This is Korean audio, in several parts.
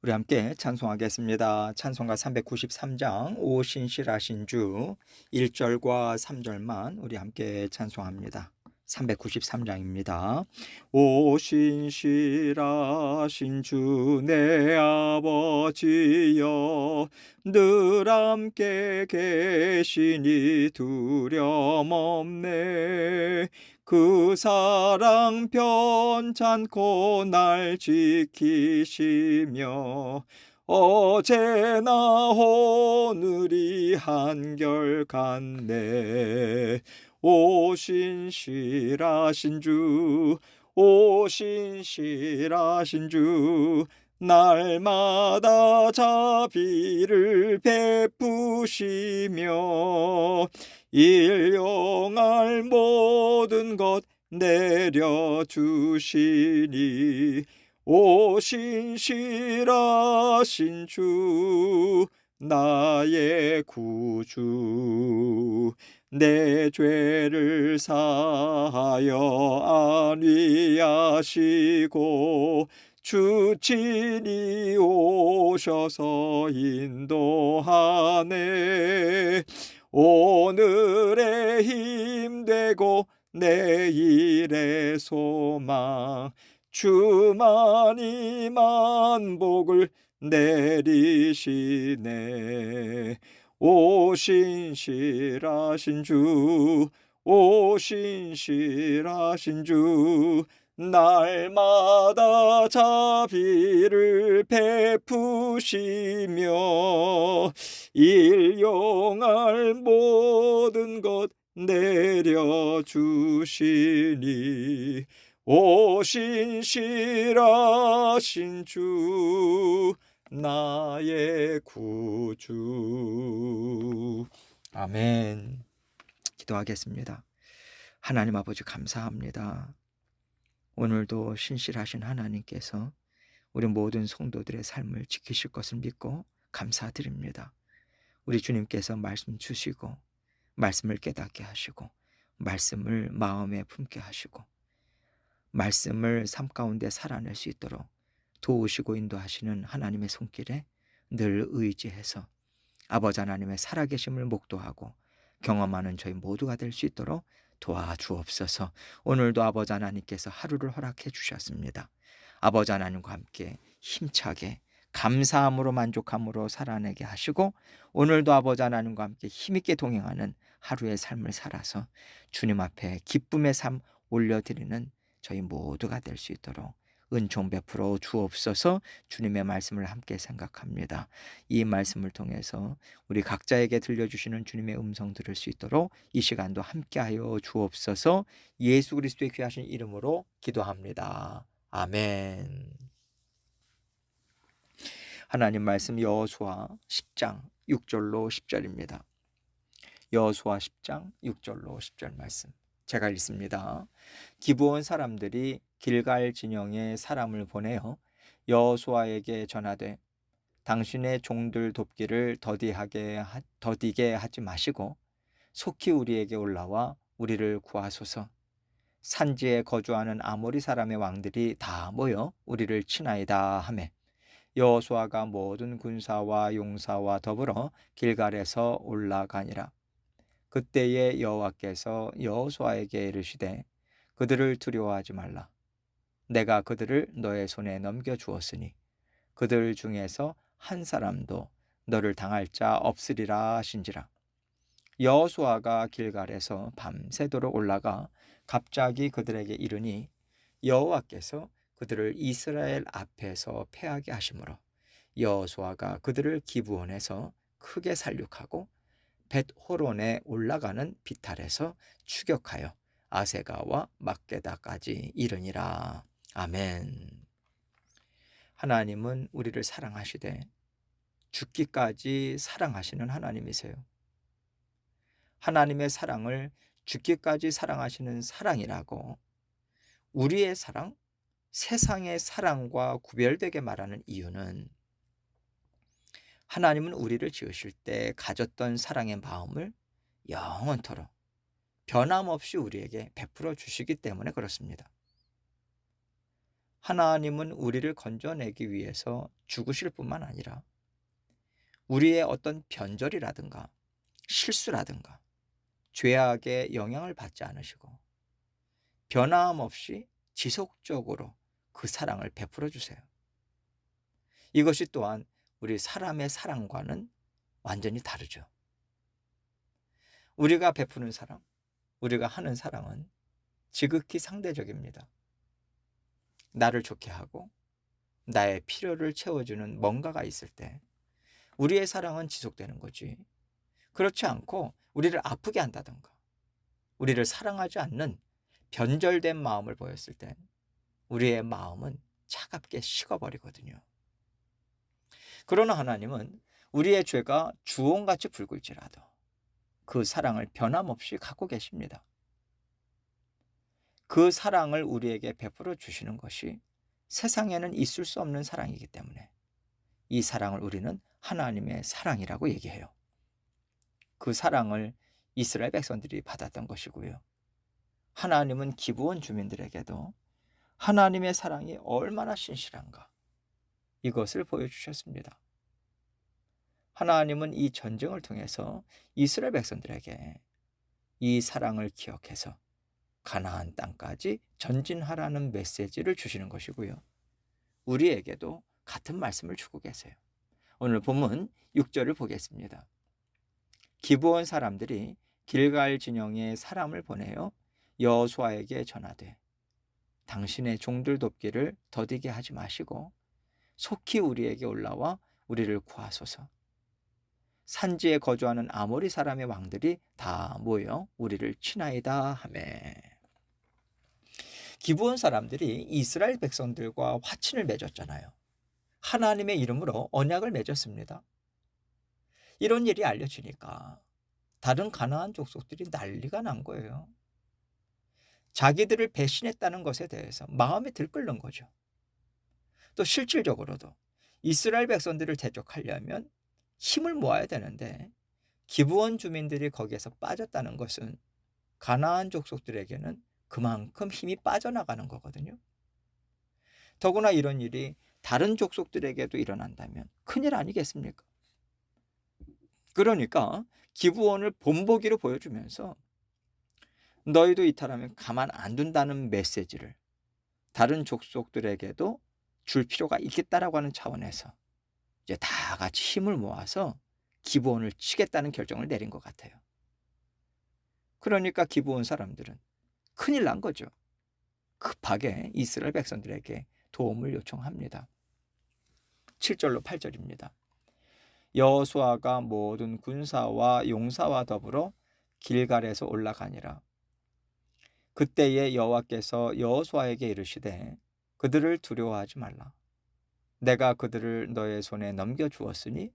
우리 함께 찬송하겠습니다. 찬송가 393장 오 신실하신 주 1절과 3절만 우리 함께 찬송합니다. 393장입니다. 오 신실하신 주 내 아버지여 늘 함께 계시니 두려움 없네. 그 사랑 편찮고 날 지키시며 어제나 오늘이 한결같네. 오 신실하신 주, 오 신실하신 주, 날마다 자비를 베푸시며 일용할 모든 것 내려주시니 오 신실하신 주 나의 구주 내 죄를 사하여 안위하시고 주 친히 오셔서 인도하네. 오늘의 힘되고 내일의 소망 주만이 만복을 내리시네. 오 신실하신 주, 오 신실하신 주, 날마다 자비를 베푸시며 일용할 모든 것 내려주시니 오 신실하신 주 나의 구주. 아멘. 기도하겠습니다. 하나님 아버지 감사합니다. 오늘도 신실하신 하나님께서 우리 모든 성도들의 삶을 지키실 것을 믿고 감사드립니다. 우리 주님께서 말씀 주시고 말씀을 깨닫게 하시고 말씀을 마음에 품게 하시고 말씀을 삶 가운데 살아낼 수 있도록 도우시고 인도하시는 하나님의 손길에 늘 의지해서 아버지 하나님의 살아계심을 목도하고 경험하는 저희 모두가 될 수 있도록 도와주옵소서. 오늘도 아버지 하나님께서 하루를 허락해 주셨습니다. 아버지 하나님과 함께 힘차게 감사함으로 만족함으로 살아내게 하시고 오늘도 아버지 하나님과 함께 힘있게 동행하는 하루의 삶을 살아서 주님 앞에 기쁨의 삶 올려드리는 저희 모두가 될 수 있도록 은총 베풀어 주옵소서. 주님의 말씀을 함께 생각합니다. 이 말씀을 통해서 우리 각자에게 들려주시는 주님의 음성 들을 수 있도록 이 시간도 함께하여 주옵소서. 예수 그리스도의 귀하신 이름으로 기도합니다. 아멘. 하나님 말씀 여호수아 10장 6절로 10절입니다. 여호수아 10장 6절로 10절 말씀 제가 읽습니다. 기브온 사람들이 길갈 진영에 사람을 보내어 여호수아에게 전하되 당신의 종들 돕기를 더디게 하지 마시고 속히 우리에게 올라와 우리를 구하소서. 산지에 거주하는 아모리 사람의 왕들이 다 모여 우리를 치나이다 하매 여호수아가 모든 군사와 용사와 더불어 길갈에서 올라가니라. 그때에 여호와께서 여호수아에게 이르시되 그들을 두려워하지 말라. 내가 그들을 너의 손에 넘겨주었으니 그들 중에서 한 사람도 너를 당할 자 없으리라 하신지라. 여호수아가 길갈에서 밤새도록 올라가 갑자기 그들에게 이르니 여호와께서 그들을 이스라엘 앞에서 패하게 하시므로 여호수아가 그들을 기브온에서 크게 살육하고 벳호론에 올라가는 비탈에서 추격하여 아세가와 막게다까지 이르니라. 아멘. 하나님은 우리를 사랑하시되 죽기까지 사랑하시는 하나님이세요. 하나님의 사랑을 죽기까지 사랑하시는 사랑이라고 우리의 사랑, 세상의 사랑과 구별되게 말하는 이유는 하나님은 우리를 지으실 때 가졌던 사랑의 마음을 영원토록 변함없이 우리에게 베풀어 주시기 때문에 그렇습니다. 하나님은 우리를 건져내기 위해서 죽으실 뿐만 아니라 우리의 어떤 변절이라든가 실수라든가 죄악의 영향을 받지 않으시고 변함 없이 지속적으로 그 사랑을 베풀어 주세요. 이것이 또한 우리 사람의 사랑과는 완전히 다르죠. 우리가 베푸는 사랑, 우리가 하는 사랑은 지극히 상대적입니다. 나를 좋게 하고 나의 필요를 채워주는 뭔가가 있을 때 우리의 사랑은 지속되는 거지. 그렇지 않고 우리를 아프게 한다든가 우리를 사랑하지 않는 변절된 마음을 보였을 땐 우리의 마음은 차갑게 식어버리거든요. 그러나 하나님은 우리의 죄가 주홍같이 붉을지라도 그 사랑을 변함없이 갖고 계십니다. 그 사랑을 우리에게 베풀어 주시는 것이 세상에는 있을 수 없는 사랑이기 때문에 이 사랑을 우리는 하나님의 사랑이라고 얘기해요. 그 사랑을 이스라엘 백성들이 받았던 것이고요. 하나님은 기브온 주민들에게도 하나님의 사랑이 얼마나 신실한가 이것을 보여주셨습니다. 하나님은 이 전쟁을 통해서 이스라엘 백성들에게 이 사랑을 기억해서 가나안 땅까지 전진하라는 메시지를 주시는 것이고요. 우리에게도 같은 말씀을 주고 계세요. 오늘 본문 6절을 보겠습니다. 기브온 사람들이 길갈 진영에 사람을 보내어 여호수아에게 전하되 당신의 종들 돕기를 더디게 하지 마시고 속히 우리에게 올라와 우리를 구하소서. 산지에 거주하는 아모리 사람의 왕들이 다 모여 우리를 치나이다 하매. 기브온 사람들이 이스라엘 백성들과 화친을 맺었잖아요. 하나님의 이름으로 언약을 맺었습니다. 이런 일이 알려지니까 다른 가나안 족속들이 난리가 난 거예요. 자기들을 배신했다는 것에 대해서 마음에 들끓는 거죠. 또 실질적으로도 이스라엘 백성들을 대적하려면 힘을 모아야 되는데 기브온 주민들이 거기에서 빠졌다는 것은 가나안 족속들에게는 그만큼 힘이 빠져나가는 거거든요. 더구나 이런 일이 다른 족속들에게도 일어난다면 큰일 아니겠습니까? 그러니까 기브온을 본보기로 보여주면서 너희도 이탈하면 가만 안 둔다는 메시지를 다른 족속들에게도 줄 필요가 있겠다라고 하는 차원에서 이제 다 같이 힘을 모아서 기브온을 치겠다는 결정을 내린 것 같아요. 그러니까 기브온 사람들은 큰일 난 거죠. 급하게 이스라엘 백성들에게 도움을 요청합니다. 7절로 8절입니다. 여호수아가 모든 군사와 용사와 더불어 길갈에서 올라가니라. 그때에 여호와께서 여호수아에게 이르시되 그들을 두려워하지 말라. 내가 그들을 너의 손에 넘겨주었으니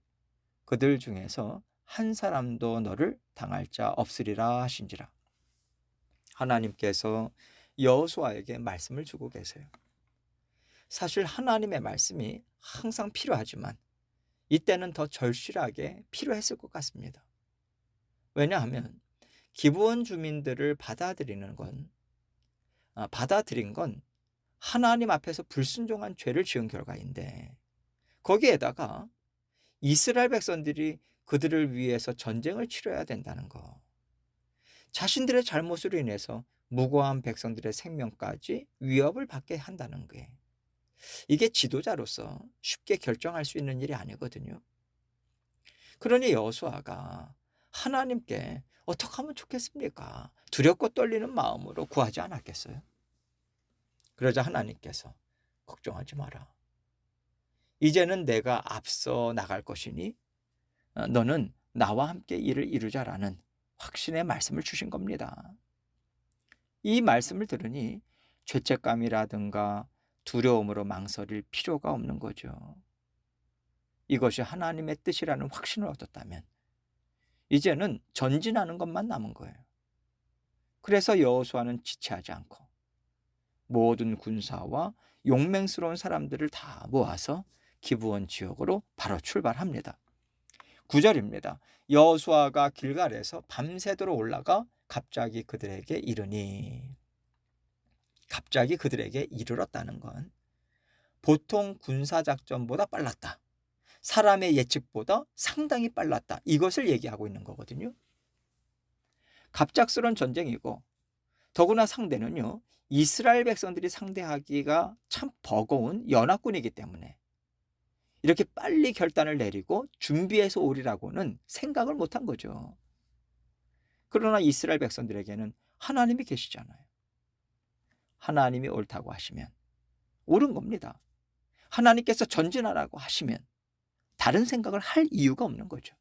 그들 중에서 한 사람도 너를 당할 자 없으리라 하신지라. 하나님께서 여호수아에게 말씀을 주고 계세요. 사실 하나님의 말씀이 항상 필요하지만 이때는 더 절실하게 필요했을 것 같습니다. 왜냐하면 기브온 주민들을 받아들인 건 하나님 앞에서 불순종한 죄를 지은 결과인데 거기에다가 이스라엘 백성들이 그들을 위해서 전쟁을 치러야 된다는 거. 자신들의 잘못으로 인해서 무고한 백성들의 생명까지 위협을 받게 한다는 게 이게 지도자로서 쉽게 결정할 수 있는 일이 아니거든요. 그러니 여호수아가 하나님께 어떻게 하면 좋겠습니까? 두렵고 떨리는 마음으로 구하지 않았겠어요? 그러자 하나님께서 걱정하지 마라. 이제는 내가 앞서 나갈 것이니 너는 나와 함께 일을 이루자라는 확신의 말씀을 주신 겁니다. 이 말씀을 들으니 죄책감이라든가 두려움으로 망설일 필요가 없는 거죠. 이것이 하나님의 뜻이라는 확신을 얻었다면 이제는 전진하는 것만 남은 거예요. 그래서 여호수아는 지체하지 않고 모든 군사와 용맹스러운 사람들을 다 모아서 기브온 지역으로 바로 출발합니다. 9절입니다. 여호수아가 길갈에서 밤새도록 올라가 갑자기 그들에게 이르렀다는 건 보통 군사작전보다 빨랐다. 사람의 예측보다 상당히 빨랐다. 이것을 얘기하고 있는 거거든요. 갑작스러운 전쟁이고 더구나 상대는요, 이스라엘 백성들이 상대하기가 참 버거운 연합군이기 때문에 이렇게 빨리 결단을 내리고 준비해서 오리라고는 생각을 못한 거죠. 그러나 이스라엘 백성들에게는 하나님이 계시잖아요. 하나님이 옳다고 하시면 옳은 겁니다. 하나님께서 전진하라고 하시면 다른 생각을 할 이유가 없는 거죠.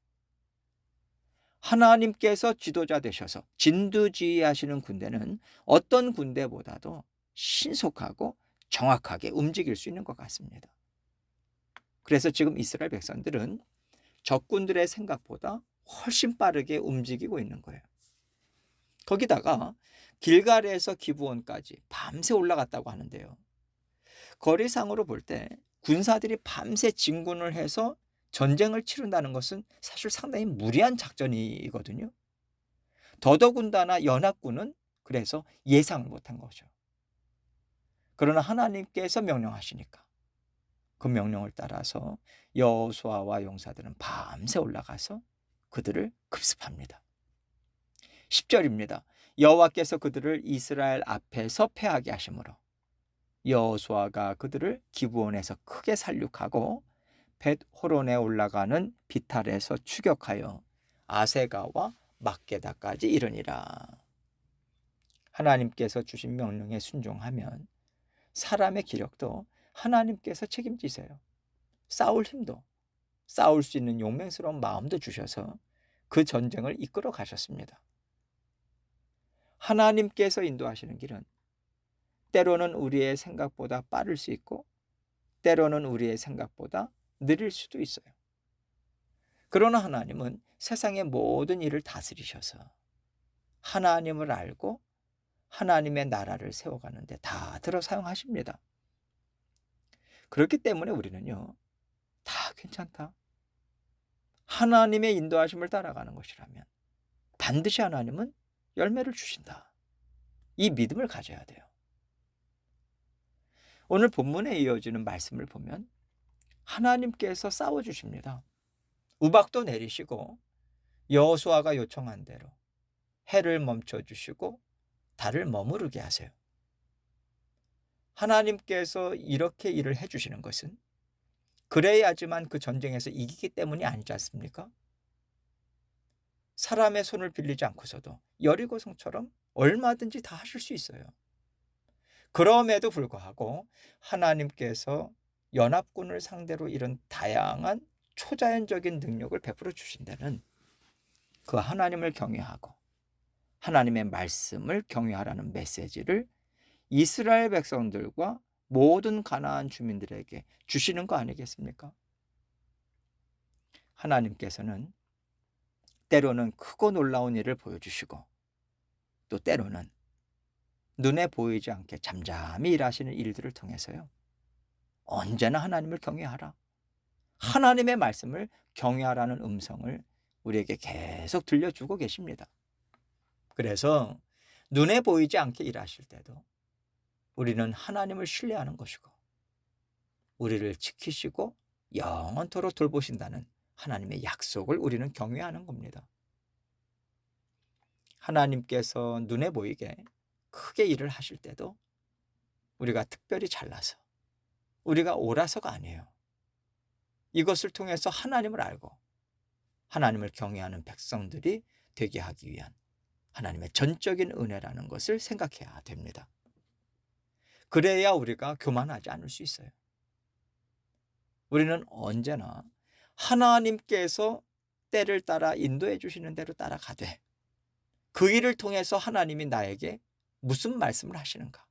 하나님께서 지도자 되셔서 진두지휘하시는 군대는 어떤 군대보다도 신속하고 정확하게 움직일 수 있는 것 같습니다. 그래서 지금 이스라엘 백성들은 적군들의 생각보다 훨씬 빠르게 움직이고 있는 거예요. 거기다가 길갈에서 기브온까지 밤새 올라갔다고 하는데요. 거리상으로 볼 때 군사들이 밤새 진군을 해서 전쟁을 치른다는 것은 사실 상당히 무리한 작전이거든요. 더더군다나 연합군은 그래서 예상을 못한 거죠. 그러나 하나님께서 명령하시니까 그 명령을 따라서 여호수아와 용사들은 밤새 올라가서 그들을 급습합니다. 10절입니다. 여호와께서 그들을 이스라엘 앞에서 패하게 하심으로 여호수아가 그들을 기브온에서 크게 살육하고 벳호론에 올라가는 비탈에서 추격하여 아세가와 막게다까지 이르니라. 하나님께서 주신 명령에 순종하면 사람의 기력도 하나님께서 책임지세요. 싸울 힘도, 싸울 수 있는 용맹스러운 마음도 주셔서 그 전쟁을 이끌어 가셨습니다. 하나님께서 인도하시는 길은 때로는 우리의 생각보다 빠를 수 있고 때로는 우리의 생각보다 느릴 수도 있어요. 그러나 하나님은 세상의 모든 일을 다스리셔서 하나님을 알고 하나님의 나라를 세워가는 데 다 들어 사용하십니다. 그렇기 때문에 우리는요, 다 괜찮다. 하나님의 인도하심을 따라가는 것이라면 반드시 하나님은 열매를 주신다. 이 믿음을 가져야 돼요. 오늘 본문에 이어지는 말씀을 보면 하나님께서 싸워주십니다. 우박도 내리시고 여호수아가 요청한 대로 해를 멈춰주시고 달을 머무르게 하세요. 하나님께서 이렇게 일을 해주시는 것은 그래야지만 그 전쟁에서 이기기 때문이 아니지 않습니까? 사람의 손을 빌리지 않고서도 여리고성처럼 얼마든지 다 하실 수 있어요. 그럼에도 불구하고 하나님께서 연합군을 상대로 이런 다양한 초자연적인 능력을 베풀어 주신 데는 그 하나님을 경외하고 하나님의 말씀을 경외하라는 메시지를 이스라엘 백성들과 모든 가나안 주민들에게 주시는 거 아니겠습니까? 하나님께서는 때로는 크고 놀라운 일을 보여주시고 또 때로는 눈에 보이지 않게 잠잠히 일하시는 일들을 통해서요, 언제나 하나님을 경외하라, 하나님의 말씀을 경외하라는 음성을 우리에게 계속 들려주고 계십니다. 그래서 눈에 보이지 않게 일하실 때도 우리는 하나님을 신뢰하는 것이고 우리를 지키시고 영원토록 돌보신다는 하나님의 약속을 우리는 경외하는 겁니다. 하나님께서 눈에 보이게 크게 일을 하실 때도 우리가 특별히 잘나서 우리가 옳아서가 아니에요. 이것을 통해서 하나님을 알고 하나님을 경외하는 백성들이 되게 하기 위한 하나님의 전적인 은혜라는 것을 생각해야 됩니다. 그래야 우리가 교만하지 않을 수 있어요. 우리는 언제나 하나님께서 때를 따라 인도해 주시는 대로 따라가되 그 일을 통해서 하나님이 나에게 무슨 말씀을 하시는가,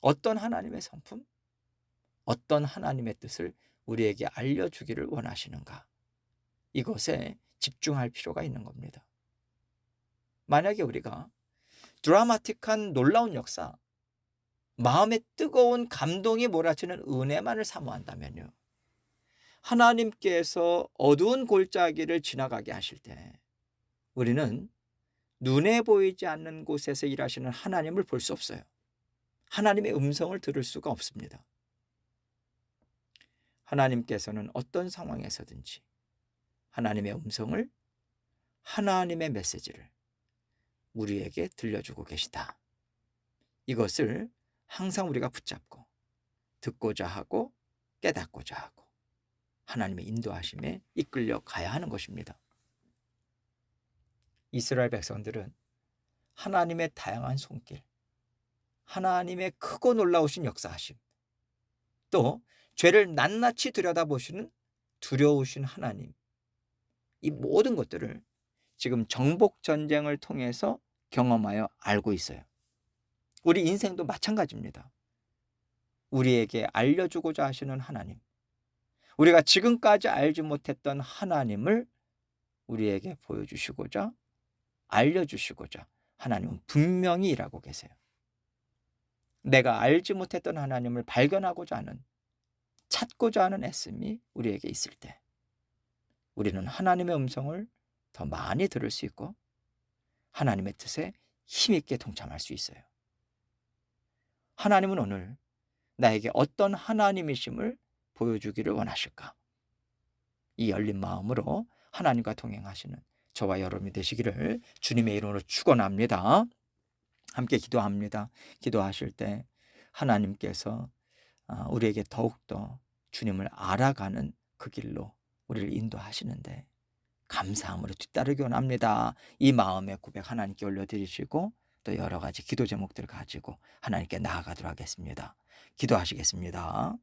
어떤 하나님의 성품, 어떤 하나님의 뜻을 우리에게 알려주기를 원하시는가, 이것에 집중할 필요가 있는 겁니다. 만약에 우리가 드라마틱한 놀라운 역사, 마음에 뜨거운 감동이 몰아치는 은혜만을 사모한다면요, 하나님께서 어두운 골짜기를 지나가게 하실 때 우리는 눈에 보이지 않는 곳에서 일하시는 하나님을 볼 수 없어요. 하나님의 음성을 들을 수가 없습니다. 하나님께서는 어떤 상황에서든지 하나님의 음성을, 하나님의 메시지를 우리에게 들려주고 계시다. 이것을 항상 우리가 붙잡고 듣고자 하고 깨닫고자 하고 하나님의 인도하심에 이끌려 가야 하는 것입니다. 이스라엘 백성들은 하나님의 다양한 손길, 하나님의 크고 놀라우신 역사하심, 또 죄를 낱낱이 들여다보시는 두려우신 하나님, 이 모든 것들을 지금 정복 전쟁을 통해서 경험하여 알고 있어요. 우리 인생도 마찬가지입니다. 우리에게 알려주고자 하시는 하나님, 우리가 지금까지 알지 못했던 하나님을 우리에게 보여주시고자, 알려주시고자 하나님은 분명히 일하고 계세요. 내가 알지 못했던 하나님을 발견하고자 하는, 찾고자 하는 애씀이 우리에게 있을 때 우리는 하나님의 음성을 더 많이 들을 수 있고 하나님의 뜻에 힘있게 동참할 수 있어요. 하나님은 오늘 나에게 어떤 하나님이심을 보여주기를 원하실까? 이 열린 마음으로 하나님과 동행하시는 저와 여러분이 되시기를 주님의 이름으로 축원합니다. 함께 기도합니다. 기도하실 때 하나님께서 우리에게 더욱더 주님을 알아가는 그 길로 우리를 인도하시는데 감사함으로 뒤따르기 원합니다. 이 마음의 고백 하나님께 올려드리시고 또 여러 가지 기도 제목들을 가지고 하나님께 나아가도록 하겠습니다. 기도하시겠습니다.